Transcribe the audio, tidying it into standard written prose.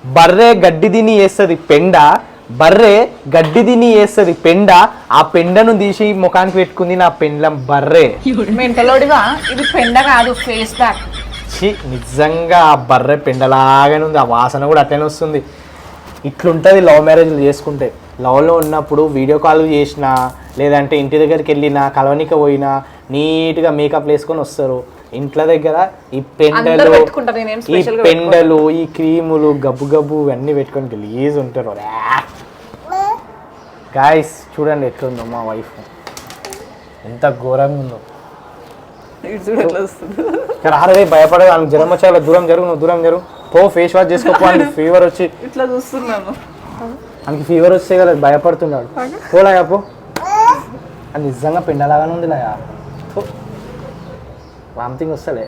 బర్రె గడ్డి తిని వేస్తుంది పెండ, బర్రె గడ్డి తిని వేస్తుంది పెండ, ఆ పెండను తీసి ముఖానికి పెట్టుకుంది నా పెండ్లం బర్రె. మెంటలోడిగా ఇది పెండ కాదు, ఫేస్ ప్యాక్. నిజంగా ఆ బర్రె పెండలాగానే ఉంది, ఆ వాసన కూడా అట్లనే వస్తుంది. ఇట్లుంటుంది లవ్ మ్యారేజ్లు చేసుకుంటే. లవ్లో ఉన్నప్పుడు వీడియో కాల్ చేసినా లేదంటే ఇంటి దగ్గరికి వెళ్ళినా కలవనిక పోయినా నీట్గా మేకప్ వేసుకొని వస్తారు. ఇంట్లో దగ్గర ఈ పెండలు ఈ క్రీములు గబ్బు గబ్బు ఇవన్నీ పెట్టుకొని గలీజ్ ఉంటారు. గాయస్ చూడండి ఎట్లుందో మా వైఫ్, ఎంత ఘోరంగా ఉందో. రాదే భయపడదు, ఆమె జ్వరం వచ్చే దూరం జరుగు, నువ్వు దూరం జరుగు పో, ఫేస్ వాష్ చేసుకోపో. ఫీవర్ వచ్చి ఇట్లా చూస్తున్నాను, ఆమెకి ఫీవర్ వస్తే కదా భయపడుతున్నాడు. పోలాయా పో, అది నిజంగా పిండలాగానే ఉంది లాయా. వామిటింగ్ వస్తలే.